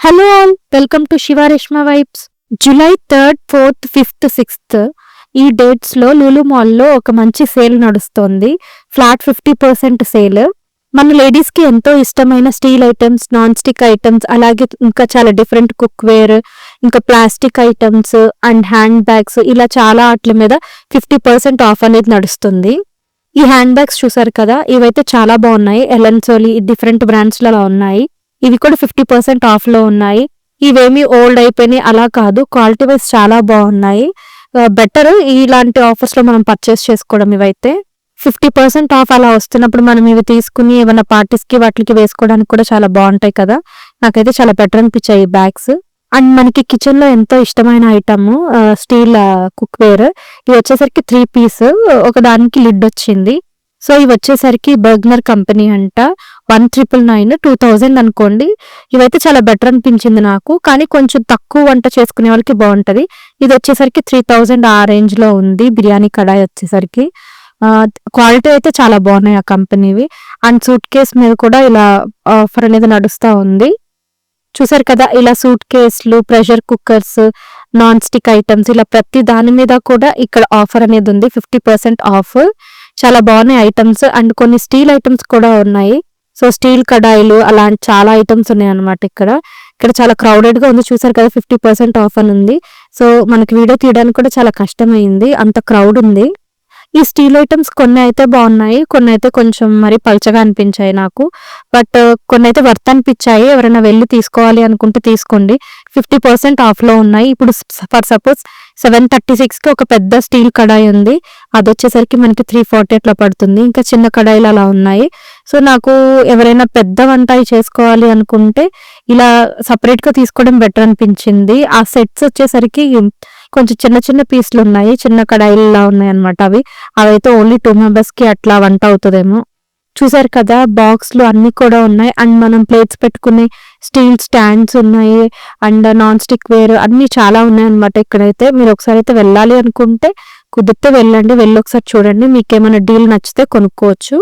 Hello all, welcome to Shiva Reshma vibes. July 3rd, 4th, 5th, 6th ఈ డేట్స్లో లూలు మాల్లో ఒక మంచి సేల్ నడుస్తోంది. Flat 50% sale. మన లేడీస్కి ఎంతో ఇష్టమైన steel items, non stick items, అలాగే ఇంకా చాలా డిఫరెంట్ కుక్వేర్, ఇంకా plastic items and hand bags, ఇలా చాలా వాటి మీద 50% ఆఫ్ అనేది నడుస్తుంది. ఈ హ్యాండ్ బ్యాగ్స్ చూసారు కదా, ఇవైతే చాలా బాగున్నాయి. ఎలన్ సోలీ డిఫరెంట్ బ్రాండ్స్లో అలా ఉన్నాయి. ఇవి కూడా 50% ఆఫ్లో ఉన్నాయి. ఇవేమీ ఓల్డ్ అయిపోయినాయి అలా కాదు, క్వాలిటీ వైజ్ చాలా బాగున్నాయి. బెటర్ ఇలాంటి ఆఫర్స్లో మనం పర్చేస్ చేసుకోవడం. ఇవైతే 50% ఆఫ్ అలా వస్తున్నప్పుడు మనం ఇవి తీసుకుని ఏమైనా పార్టీస్కి వాటికి వేసుకోవడానికి కూడా చాలా బాగుంటాయి కదా. నాకైతే చాలా బెటర్ అనిపించాయి ఈ బ్యాగ్స్. అండ్ మనకి కిచెన్లో ఎంతో ఇష్టమైన ఐటమ్ స్టీల్ కుక్వేర్. ఇవి వచ్చేసరికి 3 పీస్, ఒక దానికి లిడ్ వచ్చింది. సో ఇవి వచ్చేసరికి బర్గ్నర్ కంపెనీ అంట. 1999, 2000 అనుకోండి. ఇవైతే చాలా బెటర్ అనిపించింది నాకు, కానీ కొంచెం తక్కువ వంట చేసుకునే వాళ్ళకి బాగుంటది. ఇది వచ్చేసరికి 3000 ఆ రేంజ్ లో ఉంది. బిర్యానీ కడాయి వచ్చేసరికి క్వాలిటీ అయితే చాలా బాగున్నాయి ఆ కంపెనీవి. అండ్ సూట్ కేస్ మీద కూడా ఇలా ఆఫర్ అనేది నడుస్తూ ఉంది. చూసారు కదా, ఇలా సూట్ కేసులు, pressure cookers, non stick items, ఇలా ప్రతి దాని మీద కూడా ఇక్కడ ఆఫర్ అనేది ఉంది. 50% ఆఫ్. చాలా బాగున్నాయి ఐటమ్స్. అండ్ కొన్ని స్టీల్ ఐటమ్స్ కూడా ఉన్నాయి. సో స్టీల్ కడాయిలు అలాంటి చాలా ఐటమ్స్ ఉన్నాయి అనమాట. ఇక్కడ చాలా క్రౌడెడ్ గా ఉంది. చూసారు కదా, 50% ఆఫ్ అని ఉంది. సో మనకి వీడియో తీయడానికి కూడా చాలా కష్టమైంది, అంత క్రౌడ్ ఉంది. ఈ స్టీల్ ఐటమ్స్ కొన్ని అయితే బాగున్నాయి, కొన్ని అయితే కొంచెం మరి పల్చగా అనిపించాయి నాకు. బట్ కొన్ని అయితే వర్త్ అనిపించాయి. ఎవరైనా వెళ్ళి తీసుకోవాలి అనుకుంటే తీసుకోండి. 50% ఆఫ్లో ఉన్నాయి. ఇప్పుడు ఫర్ సపోజ్ 736కి ఒక పెద్ద స్టీల్ కడాయి ఉంది. అది వచ్చేసరికి మనకి 340 అట్లా పడుతుంది. ఇంకా చిన్న కడాయిలు అలా ఉన్నాయి. సో నాకు ఎవరైనా పెద్ద వంట చేసుకోవాలి అనుకుంటే ఇలా సపరేట్గా తీసుకోవడం బెటర్ అనిపించింది. ఆ సెట్స్ వచ్చేసరికి కొంచెం చిన్న చిన్న పీసులు ఉన్నాయి, చిన్న కడాయిలా ఉన్నాయి అనమాట. అవైతే ఓన్లీ 2 మెంబర్స్కి అట్లా వంట అవుతుందేమో. చూసారు కదా, బాక్స్లు అన్ని కూడా ఉన్నాయి. అండ్ మనం ప్లేట్స్ పెట్టుకునే స్టీల్ స్టాండ్స్ ఉన్నాయి. అండ్ నాన్ స్టిక్ వేర్ అన్ని చాలా ఉన్నాయి అనమాట. ఇక్కడైతే మీరు ఒకసారి అయితే వెళ్ళాలి అనుకుంటే కుదిరితే వెళ్ళండి, వెళ్ళి ఒకసారి చూడండి. మీకు ఏమైనా డీల్ నచ్చితే కొనుక్కోవచ్చు.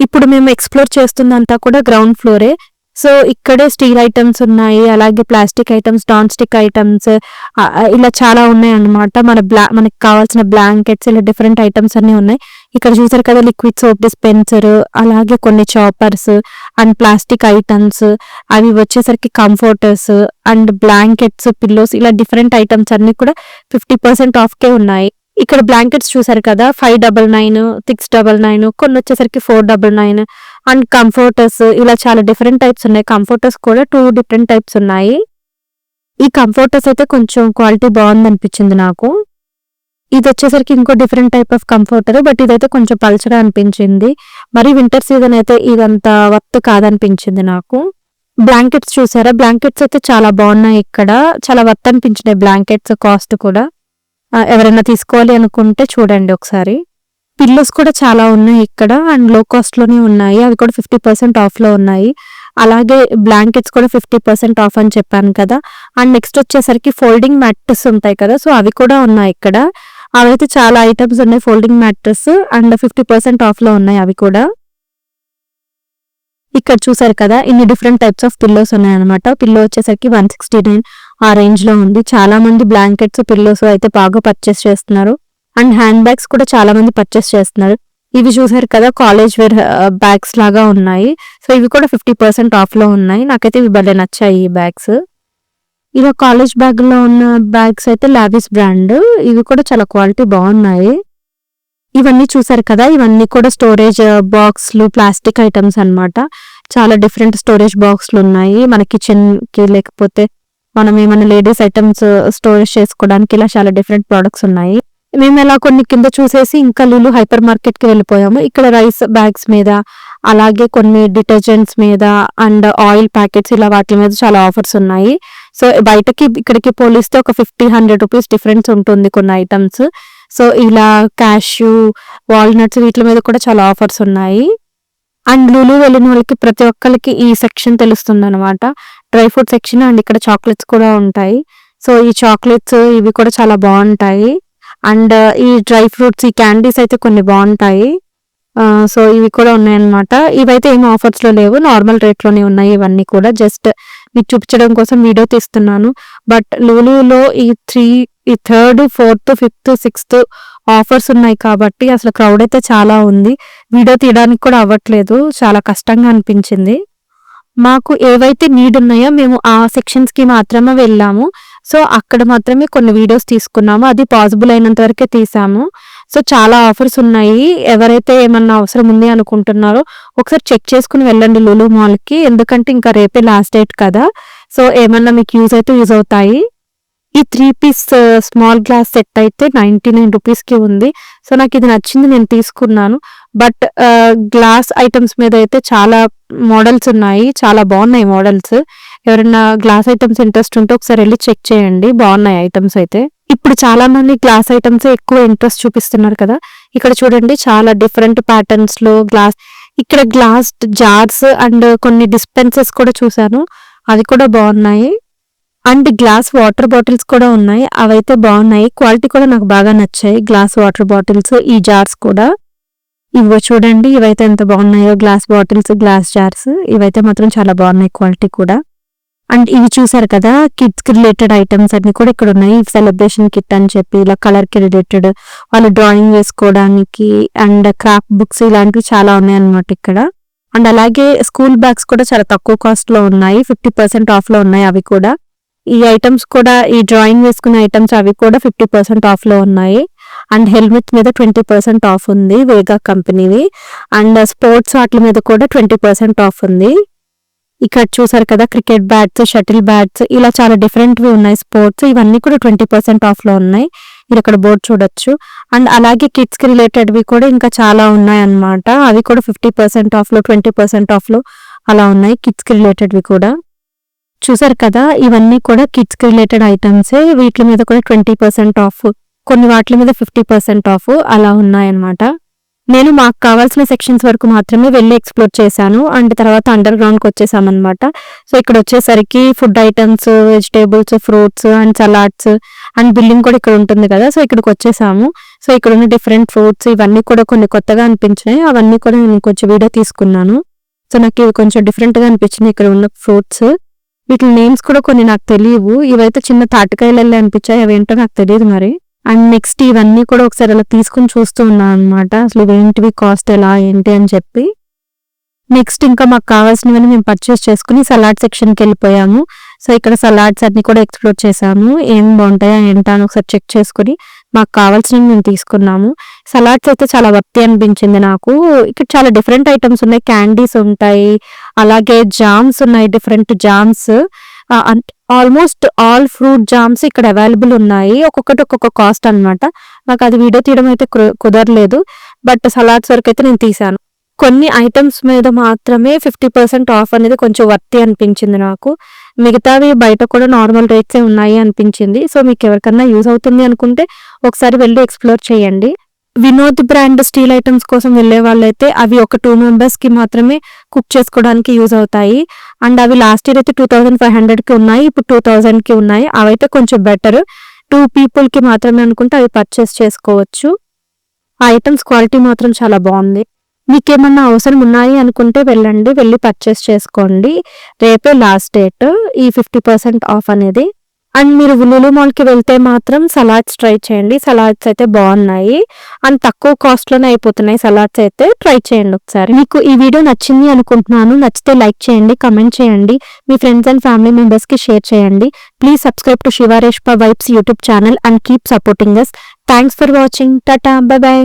ఇప్పుడు మేము ఎక్స్ప్లోర్ చేస్తుందంతా కూడా గ్రౌండ్ ఫ్లోరే. సో ఇక్కడే స్టీల్ ఐటమ్స్ ఉన్నాయి, అలాగే plastic items, non stick items, ఇలా చాలా ఉన్నాయి అన్నమాట. మనకి కావాల్సిన బ్లాంకెట్స్, ఇలా డిఫరెంట్ ఐటమ్స్ అన్ని ఉన్నాయి. ఇక్కడ చూసారు కదా, లిక్విడ్ సోప్ డిస్పెన్సర్, అలాగే కొన్ని చాపర్స్ అండ్ ప్లాస్టిక్ ఐటమ్స్, అవి వచ్చేసరికి కంఫర్టర్స్ అండ్ బ్లాంకెట్స్, పిల్లోస్, ఇలా డిఫరెంట్ ఐటమ్స్ అన్ని కూడా 50% ఆఫ్కే ఉన్నాయి. ఇక్కడ బ్లాంకెట్స్ చూసారు కదా, 599, 699, కొన్ని వచ్చేసరికి 499. అండ్ కంఫర్టర్స్, ఇలా చాలా డిఫరెంట్ టైప్స్ ఉన్నాయి. కంఫర్టర్స్ కూడా 2 డిఫరెంట్ టైప్స్ ఉన్నాయి. ఈ కంఫర్టర్స్ అయితే కొంచెం క్వాలిటీ బాగుంది అనిపించింది నాకు. ఇది వచ్చేసరికి ఇంకో different type of comforter, but ఇదైతే కొంచెం పల్చగా అనిపించింది. మరి వింటర్ సీజన్ అయితే ఇదంతా వర్త్ కాదనిపించింది నాకు. బ్లాంకెట్స్ చూసారా, బ్లాంకెట్స్ అయితే చాలా బాగున్నాయి. ఇక్కడ చాలా వర్త్ అనిపించినాయి బ్లాంకెట్స్. కాస్ట్ కూడా ఎవరైనా తీసుకోవాలి అనుకుంటే చూడండి ఒకసారి. పిల్లోస్ కూడా చాలా ఉన్నాయి ఇక్కడ, అండ్ లో కాస్ట్ లోనే ఉన్నాయి. అవి కూడా 50% ఆఫ్ లో ఉన్నాయి. అలాగే బ్లాంకెట్స్ కూడా 50% ఆఫ్ అని చెప్పాను కదా. అండ్ నెక్స్ట్ వచ్చేసరికి ఫోల్డింగ్ మ్యాట్రెస్ ఉంటాయి కదా, సో అవి కూడా ఉన్నాయి ఇక్కడ. అవైతే చాలా ఐటమ్స్ ఉన్నాయి ఫోల్డింగ్ మ్యాట్రెస్, అండ్ 50% ఆఫ్ లో ఉన్నాయి అవి కూడా. ఇక్కడ చూసారు కదా, ఇన్ని డిఫరెంట్ టైప్స్ ఆఫ్ పిల్లోస్ ఉన్నాయన్నమాట. పిల్లో వచ్చేసరికి 169 ఆ రేంజ్ లో ఉంది. చాలా మంది బ్లాంకెట్స్, పిల్లోస్ అయితే బాగా పర్చేస్ చేస్తున్నారు. అండ్ హ్యాండ్ బ్యాగ్స్ కూడా చాలా మంది పర్చేస్ చేస్తున్నారు. ఇవి చూసారు కదా, కాలేజ్ వేర్ బ్యాగ్స్ లాగా ఉన్నాయి. సో ఇవి కూడా 50% ఆఫ్ లో ఉన్నాయి. నాకైతే ఇవి భలే నచ్చాయి ఈ బ్యాగ్స్. ఇలా కాలేజ్ బ్యాగ్ లో ఉన్న బ్యాగ్స్ అయితే లావిస్ బ్రాండ్. ఇవి కూడా చాలా క్వాలిటీ బాగున్నాయి. ఇవన్నీ చూసారు కదా, ఇవన్నీ కూడా స్టోరేజ్ బాక్స్లు, ప్లాస్టిక్ ఐటమ్స్ అన్నమాట. చాలా డిఫరెంట్ స్టోరేజ్ బాక్స్లు ఉన్నాయి. మన కిచెన్ కి లేకపోతే మనం ఏమైనా లేడీస్ ఐటమ్స్ స్టోరేజ్ చేసుకోవడానికి ఇలా చాలా డిఫరెంట్ ప్రొడక్ట్స్ ఉన్నాయి. మేము ఇలా కొన్ని కింద చూసేసి ఇంకా లులు హైపర్ మార్కెట్ కి వెళ్ళిపోయాము. ఇక్కడ రైస్ బ్యాగ్స్ మీద, అలాగే కొన్ని డిటర్జెంట్స్ మీద, అండ్ ఆయిల్ ప్యాకెట్స్, ఇలా వాటి మీద చాలా ఆఫర్స్ ఉన్నాయి. సో బయటకి ఇక్కడికి పోలిస్తే ఒక 50-100 రూపీస్ డిఫరెన్స్ ఉంటుంది కొన్ని ఐటమ్స్. సో ఇలా క్యాష్యూ, వాల్నట్స్, వీటి మీద కూడా చాలా ఆఫర్స్ ఉన్నాయి. అండ్ లులు వెళ్ళిన వాళ్ళకి ప్రతి ఒక్కరికి ఈ సెక్షన్ తెలుస్తుంది అనమాట, డ్రై ఫ్రూట్ సెక్షన్. అండ్ ఇక్కడ చాక్లెట్స్ కూడా ఉంటాయి. సో ఈ చాక్లెట్స్ ఇవి కూడా చాలా బాగుంటాయి. అండ్ ఈ డ్రై ఫ్రూట్స్, ఈ క్యాండీస్ అయితే కొన్ని బాగుంటాయి. సో ఇవి కూడా ఉన్నాయన్నమాట. ఇవైతే ఏమి ఆఫర్స్ లో లేవు, నార్మల్ రేట్ లోనే ఉన్నాయి. ఇవన్నీ కూడా జస్ట్ మీకు చూపించడం కోసం వీడియో తీస్తున్నాను. బట్ లూలులో ఈ 3rd, 4th, 5th, 6th offers ఉన్నాయి కాబట్టి అసలు క్రౌడ్ అయితే చాలా ఉంది. వీడియో తీయడానికి కూడా అవ్వట్లేదు, చాలా కష్టంగా అనిపించింది. మాకు ఏవైతే నీడ్ ఉన్నాయో మేము ఆ సెక్షన్స్కి మాత్రమే వెళ్ళాము. సో అక్కడ మాత్రమే కొన్ని వీడియోస్ తీసుకున్నాము, అది పాసిబుల్ అయినంత వరకే తీసాము. సో చాలా ఆఫర్స్ ఉన్నాయి, ఎవరైతే ఏమన్నా అవసరం ఉంది అనుకుంటున్నారో ఒకసారి చెక్ చేసుకుని వెళ్ళండి లూలు మాల్కి, ఎందుకంటే ఇంకా రేపే లాస్ట్ డేట్ కదా. సో ఏమన్నా మీకు యూజ్ అయితే యూజ్ అవుతాయి. ఈ 3 పీస్ స్మాల్ గ్లాస్ సెట్ అయితే 99 రూపీస్కి ఉంది. సో నాకు ఇది నచ్చింది, నేను తీసుకున్నాను. బట్ గ్లాస్ ఐటమ్స్ మీద అయితే చాలా మోడల్స్ ఉన్నాయి, చాలా బాగున్నాయి మోడల్స్. ఎవరైనా గ్లాస్ ఐటమ్స్ ఇంట్రెస్ట్ ఉంటే ఒకసారి వెళ్ళి చెక్ చేయండి, బాగున్నాయి ఐటమ్స్ అయితే. ఇప్పుడు చాలా మంది గ్లాస్ ఐటమ్స్ ఎక్కువ ఇంట్రెస్ట్ చూపిస్తున్నారు కదా. ఇక్కడ చూడండి చాలా డిఫరెంట్ ప్యాటర్న్స్ లో గ్లాస్, ఇక్కడ గ్లాస్ జార్స్ అండ్ కొన్ని డిస్పెన్సెస్ కూడా చూసాను, అవి కూడా బాగున్నాయి. అండ్ గ్లాస్ వాటర్ బాటిల్స్ కూడా ఉన్నాయి, అవైతే బాగున్నాయి, క్వాలిటీ కూడా నాకు బాగా నచ్చాయి. గ్లాస్ వాటర్ బాటిల్స్, ఈ జార్స్ కూడా ఇవో చూడండి, ఇవైతే ఎంత బాగున్నాయో గ్లాస్ బాటిల్స్, గ్లాస్ జార్స్, ఇవైతే మాత్రం చాలా బాగున్నాయి క్వాలిటీ కూడా. అండ్ ఇవి చూసారు కదా కిడ్స్ కి రిలేటెడ్ ఐటమ్స్ అన్ని కూడా ఇక్కడ ఉన్నాయి. సెలబ్రేషన్ కిట్ అని చెప్పి ఇలా కలర్ కి రిలేటెడ్, వాళ్ళు డ్రాయింగ్ వేసుకోవడానికి అండ్ క్రాఫ్ట్ బుక్స్ ఇలాంటివి చాలా ఉన్నాయి అన్నమాట ఇక్కడ. అండ్ అలాగే స్కూల్ బ్యాగ్స్ కూడా చాలా తక్కువ కాస్ట్ లో ఉన్నాయి, 50% ఆఫ్ లో ఉన్నాయి అవి కూడా. ఈ ఐటమ్స్ కూడా, ఈ డ్రాయింగ్ వేసుకునే ఐటమ్స్ అవి కూడా 50% ఆఫ్ లో ఉన్నాయి. అండ్ హెల్మెట్ మీద 20% ఆఫ్ ఉంది, వేగా కంపెనీవి. అండ్ స్పోర్ట్స్ వాటి మీద కూడా 20% ఆఫ్ ఉంది. ఇక్కడ చూసారు కదా క్రికెట్ బ్యాట్స్, షటిల్ బ్యాట్స్, ఇలా చాలా డిఫరెంట్వి ఉన్నాయి స్పోర్ట్స్, ఇవన్నీ కూడా 20% ఆఫ్ లో ఉన్నాయి. మీరు ఇక్కడ బోర్డు చూడొచ్చు. అండ్ అలాగే కిడ్స్ కి రిలేటెడ్వి కూడా ఇంకా చాలా ఉన్నాయి అన్నమాట, అవి కూడా 50% ఆఫ్ లో, 20% ఆఫ్ లో అలా ఉన్నాయి కిడ్స్ కి రిలేటెడ్వి కూడా. చూసారు కదా ఇవన్నీ కూడా కిడ్స్ కి రిలేటెడ్ ఐటమ్సే, వీటి మీద కూడా 20% ఆఫ్, కొన్ని వాటి మీద 50% ఆఫ్ అలా ఉన్నాయన్నమాట. నేను మాకు కావాల్సిన సెక్షన్స్ వరకు మాత్రమే వెళ్ళి ఎక్స్ప్లోర్ చేశాను. అండ్ తర్వాత అండర్ గ్రౌండ్కి వచ్చేసామన్నమాట. సో ఇక్కడ వచ్చేసరికి food items, vegetables, fruits and salads and billing కూడా ఇక్కడ ఉంటుంది కదా. సో ఇక్కడికి వచ్చేసాము. సో ఇక్కడ ఉన్న డిఫరెంట్ ఫ్రూట్స్ ఇవన్నీ కూడా కొన్ని కొత్తగా అనిపించినాయి, అవన్నీ కూడా నేను కొంచెం వీడియో తీసుకున్నాను. సో నాకు ఇవి కొంచెం డిఫరెంట్గా అనిపించినాయి ఇక్కడ ఉన్న ఫ్రూట్స్. వీటి నేమ్స్ కూడా కొన్ని నాకు తెలియవు, ఇవైతే చిన్న తాటికాయలల్లే అనిపించాయి, అవేంటో నాకు తెలియదు మరి. అండ్ నెక్స్ట్ ఇవన్నీ కూడా ఒకసారి అలా తీసుకుని చూస్తూ ఉన్నాను అనమాట, అసలు ఇవేంటివి, కాస్ట్ ఎలా ఏంటి అని చెప్పి. నెక్స్ట్ ఇంకా మాకు కావాల్సినవన్నీ మేము పర్చేస్ చేసుకుని సలాడ్ సెక్షన్కి వెళ్ళిపోయాము. సో ఇక్కడ సలాడ్స్ అన్ని కూడా ఎక్స్ప్లోర్ చేసాము, ఏం బాగుంటాయా ఏంటా అని ఒకసారి చెక్ చేసుకుని మాకు కావాల్సినవి మేము తీసుకున్నాము. సలాడ్స్ అయితే చాలా వర్తి అనిపించింది నాకు. ఇక్కడ చాలా డిఫరెంట్ ఐటమ్స్ ఉన్నాయి, క్యాండీస్ ఉంటాయి, అలాగే జామ్స్ ఉన్నాయి, different jams, almost all fruit jams ఇక్కడ అవైలబుల్ ఉన్నాయి. ఒక్కొక్కటి ఒక్కొక్క కాస్ట్ అనమాట. నాకు అది వీడియో తీయడం అయితే కుదరలేదు, బట్ సలాడ్స్ వరకు అయితే నేను తీసాను. కొన్ని ఐటమ్స్ మీద మాత్రమే 50% ఆఫ్ అనేది కొంచెం వర్తి అనిపించింది నాకు, మిగతావి బయట కూడా నార్మల్ రేట్సే ఉన్నాయి అనిపించింది. సో మీకు ఎవరికన్నా యూజ్ అవుతుంది అనుకుంటే ఒకసారి వెళ్ళి ఎక్స్ప్లోర్ చేయండి. వినోద్ బ్రాండ్ స్టీల్ ఐటమ్స్ కోసం వెళ్ళే వాళ్ళైతే అవి ఒక 2 మెంబర్స్ కి మాత్రమే కుక్ చేసుకోవడానికి యూజ్ అవుతాయి. అండ్ అవి లాస్ట్ ఇయర్ అయితే 2500కి ఉన్నాయి, ఇప్పుడు 2000కి ఉన్నాయి. అవైతే కొంచెం బెటర్, 2 people కి మాత్రమే అనుకుంటే అవి పర్చేస్ చేసుకోవచ్చు. ఆ ఐటమ్స్ క్వాలిటీ మాత్రం చాలా బాగుంది. మీకేమన్నా అవసరం ఉన్నాయి అనుకుంటే వెళ్ళండి, వెళ్ళి పర్చేస్ చేసుకోండి. రేపే లాస్ట్ డేట్ ఈ 50% ఆఫ్ అనేది. అండ్ మీరు లులు మాల్కి వెళ్తే మాత్రం సలాడ్స్ ట్రై చేయండి, సలాడ్స్ అయితే బాగున్నాయి అండ్ తక్కువ కాస్ట్లోనే అయిపోతున్నాయి సలాడ్స్ అయితే, ట్రై చేయండి ఒకసారి. మీకు ఈ వీడియో నచ్చింది అనుకుంటున్నాను, నచ్చితే లైక్ చేయండి, కమెంట్ చేయండి, మీ ఫ్రెండ్స్ అండ్ ఫ్యామిలీ మెంబర్స్కి షేర్ చేయండి. Please subscribe to Shiva Reshma vibes YouTube channel and keep supporting us. Thanks for watching. Tata, by by.